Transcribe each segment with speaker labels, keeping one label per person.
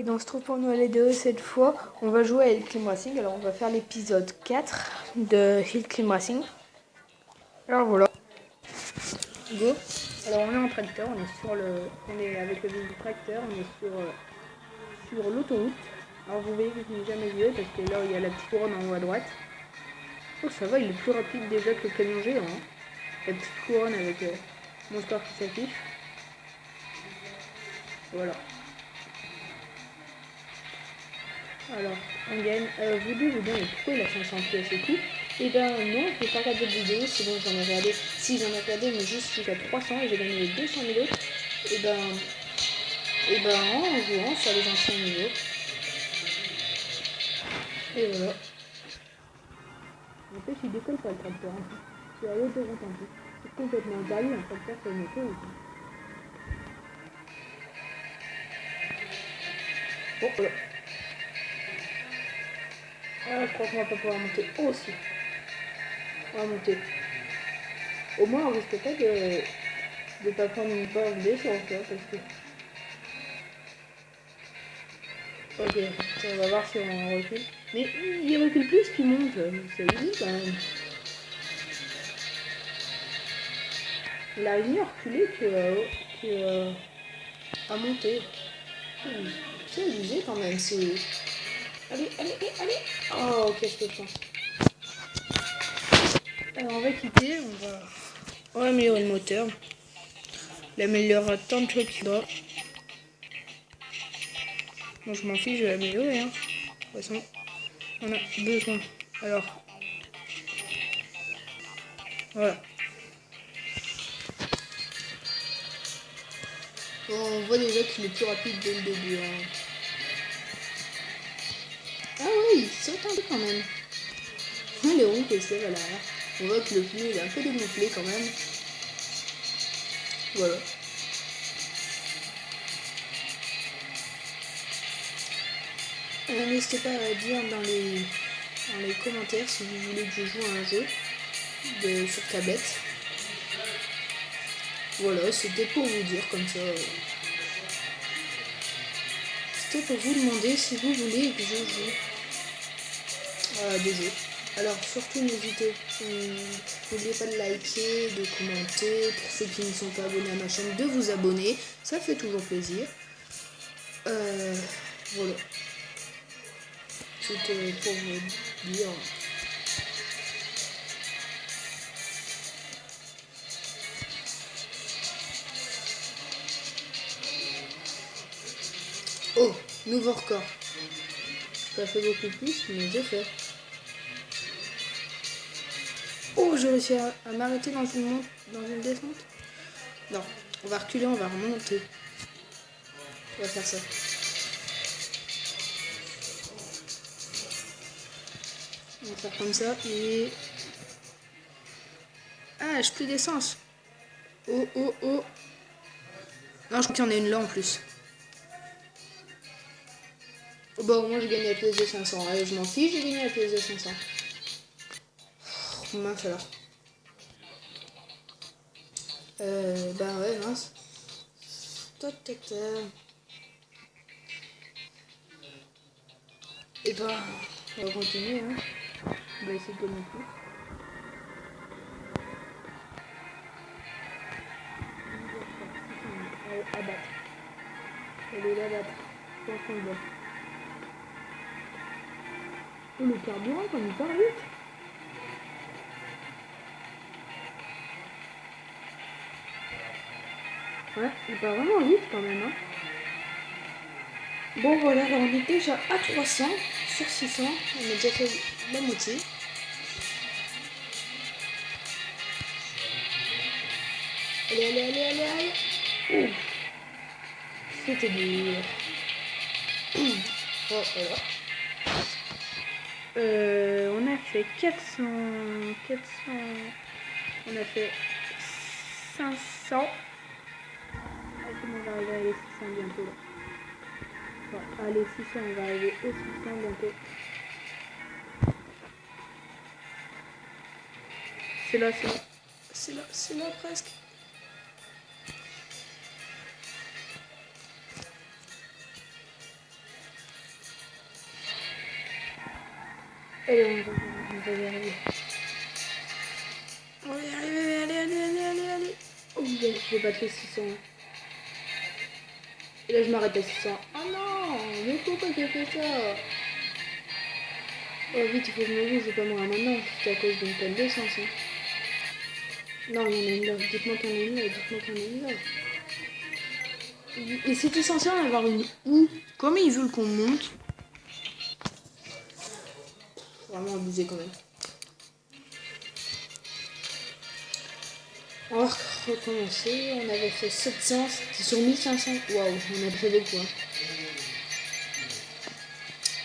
Speaker 1: Et on se retrouve pour Noël 2 cette fois. On va jouer à Hill Climb Racing. Alors on va faire l'épisode 4 de Hill Climb Racing. Alors voilà. Go. Alors on est en tracteur, on est avec le véhicule tracteur, on est sur l'autoroute. Alors vous voyez que je n'ai jamais vu parce que là il y a la petite couronne en haut à droite. Oh ça va, il est plus rapide déjà que le camion géant. Hein. La petite couronne avec mon score qui s'affiche. Voilà. Alors, on gagne. Vous deux, vous gagnez pourquoi il a 500 pièces et tout. Et ben non, je vais pas regarder de vidéo, c'est bon, j'en ai regardé. Si, j'en ai regardé, mais juste jusqu'à 300 et j'ai gagné les 200 000 autres. Et ben en jouant sur les anciens niveaux. Et voilà. En fait, il décolle pas le tracteur. Hein. C'est à l'autoroute en plus. C'est complètement dingue, un tracteur sur une autoroute. Bon, voilà. Ah, je crois qu'on va pas pouvoir monter. Oh, si. On va monter. Au moins, on risque pas de pas prendre une porte d'essence, parce que... Ok, on va voir si on recule. Mais il recule plus qu'il monte, c'est easy quand même. Il arrive mieux à reculer que à monter. C'est abusé quand même, c'est... Allez. Oh, qu'est-ce que je pense. Alors on va quitter, on va améliorer le moteur. Il améliorera tant de choses qu'il doit. Bon, je m'en fiche, je vais l'améliorer. Hein. De toute façon, on a besoin. Alors, voilà. Bon, on voit déjà qu'il est plus rapide dès le début. Hein. Ah ouais, il saute un peu quand même. Les roues qui se lèvent à l'arrière. On voit que le pneu il est un peu dégonflé quand même. Voilà. N'hésitez pas à dire dans les commentaires si vous voulez que je joue à un jeu sur tablette. Voilà, c'était pour vous dire comme ça. C'était pour vous demander si vous voulez que je joue à des jeux. Alors surtout n'oubliez pas de liker, de commenter, pour ceux qui ne sont pas abonnés à ma chaîne, de vous abonner, ça fait toujours plaisir. Voilà. C'était pour vous dire. Oh, nouveau record. Ça fait beaucoup plus, mais je fais. Oh, j'ai réussi à m'arrêter dans une descente. Non, on va reculer, on va remonter. On va faire ça. On va faire comme ça et... Ah, j'ai plus d'essence. Oh. Non, je crois qu'il y en a une là en plus. Bon, moi j'ai gagné la pièce de 500. Allez, je m'en fiche, j'ai gagné la pièce de 500. Oh, mince alors. Bah ouais, mince. Et bah, on va continuer, hein. On va essayer de gagner plus. Allez, abattre. Allez, l'abattre. Je pense qu'on le bat. Oh, le carburant, comme il part vite. Ouais, il part vraiment vite quand même, hein. Bon voilà, alors on est déjà à 300 sur 600, on a déjà fait la moitié. Allez. Oh. C'était dur. Oh, voilà. On a fait 400, on a fait 500. On va arriver à les 600 bientôt là. Bon, allez, 600, on va arriver aux 600 bientôt. C'est là presque. Allez, on va y arriver. On va y arriver, allez. Oh yes, je vais battre les 600. Et là, je m'arrête à 600. Oh non, mais pourquoi j'ai fait ça? Oh vite, il faut que je me bouge, je vais pas mourir maintenant. C'est à cause d'une panne d'essence. Hein. Non, il y en a une là. Dites-moi qu'il y en a une là. Dites-moi qu'il y en a une là. Et c'était censé en avoir une où? Comment ils veulent qu'on monte? Vraiment abusé quand même. On va recommencer. On avait fait 700. C'était sur 1500. Waouh, on a fait beaucoup. Hein.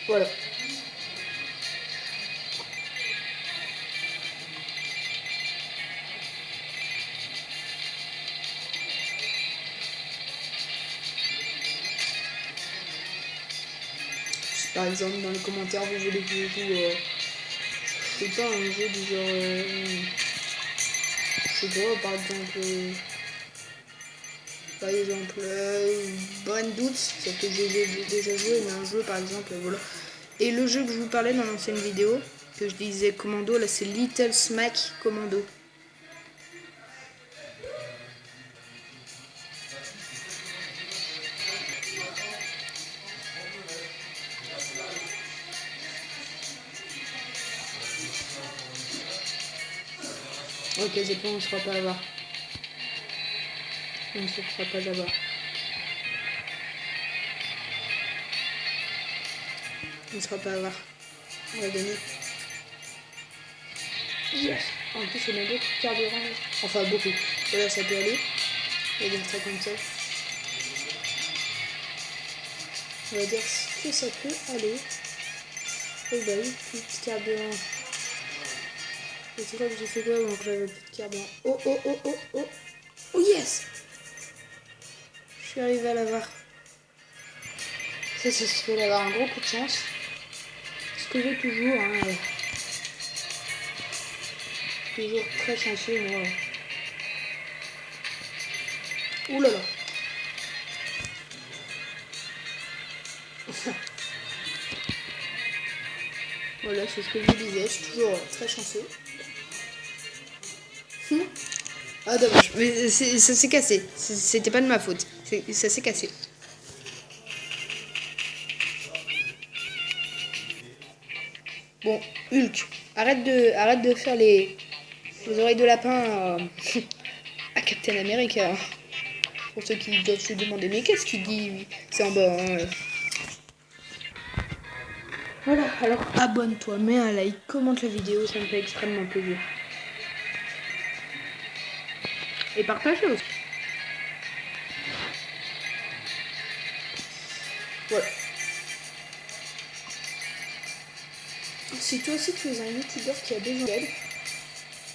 Speaker 1: Voilà. Si par exemple dans les commentaires vous voulez que je joue, je sais pas, un jeu du genre, je sais pas, par exemple, Brain Doutes, sauf que j'ai déjà joué, mais un jeu par exemple, voilà. Et le jeu que je vous parlais dans l'ancienne vidéo, que je disais Commando, là c'est Little Smack Commando. Ok, c'est bon, on ne sera pas là-bas. On ne sera pas là-bas. On ne sera pas là-bas. On va gagner. Yes. En plus, on a beaucoup de carburant. Enfin, beaucoup. Voilà, ça peut aller. On va dire ça comme ça. On va dire que ça peut aller. Oh bah oui, plus de carburant. Et c'est quoi que j'ai fait quoi donc j'avais plus de carburant. Oh. Oh yes. Je suis arrivé à l'avoir. Ça se fait d'avoir un gros coup de chance. Ce que j'ai toujours, hein. Toujours très chanceux, moi. Ouh là là. Voilà, c'est ce que je vous disais, je suis toujours très chanceux. Ah dommage, mais ça s'est cassé. C'était pas de ma faute. Ça s'est cassé. Bon, Hulk, arrête de faire les oreilles de lapin à Captain America. Pour ceux qui doivent se demander, mais qu'est-ce qu'il dit? C'est en bas. Hein. Voilà, alors abonne-toi, mets un like, commente la vidéo, ça me fait extrêmement plaisir. Et partage-le aussi. Voilà. Si toi aussi tu es un youtubeur qui a besoin d'aide,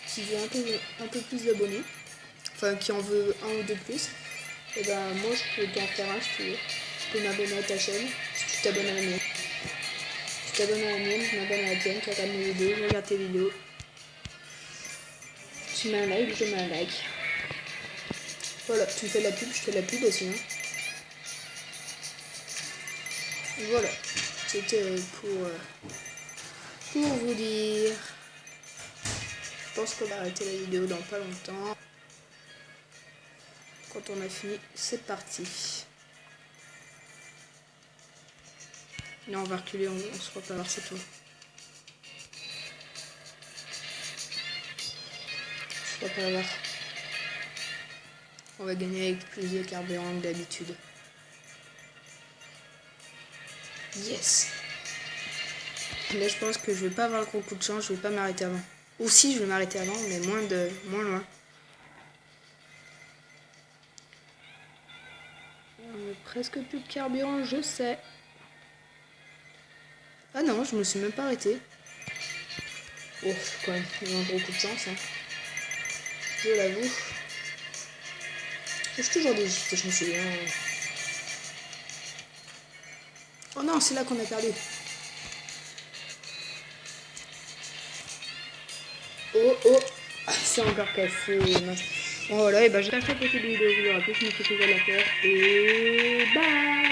Speaker 1: qui veut un peu plus d'abonnés, enfin qui en veut un ou deux plus, et ben moi je peux t'en faire un si tu veux. Tu peux m'abonner à ta chaîne, si tu t'abonnes à la mienne. Tu t'abonnes à la mienne, je m'abonne à la tienne, tu regardes mes vidéos, je regarde tes vidéos. Tu mets un like, je mets un like. Voilà, tu me fais la pub, je fais la pub aussi. Hein. Voilà, c'était pour vous dire. Je pense qu'on va arrêter la vidéo dans pas longtemps. Quand on a fini cette partie. Non, on va reculer, on se voit pas voir, c'est tout. On va pas voir. On va gagner avec plus de carburant que d'habitude. Yes. Là, je pense que je vais pas avoir le gros coup de chance, je vais pas m'arrêter avant. Ou si, je vais m'arrêter avant, mais moins loin. On a presque plus de carburant, je sais. Ah non, je me suis même pas arrêté. Oh, quand même, j'ai un gros coup de chance. Hein. Je l'avoue. Je suis toujours des chanceux. Hein. Oh non, c'est là qu'on a perdu. Oh, c'est encore cassé. Bon, voilà, et ben j'ai pas fait cette vidéo, je vous le rappelle, je me fais plaisir à la faire. Et bye.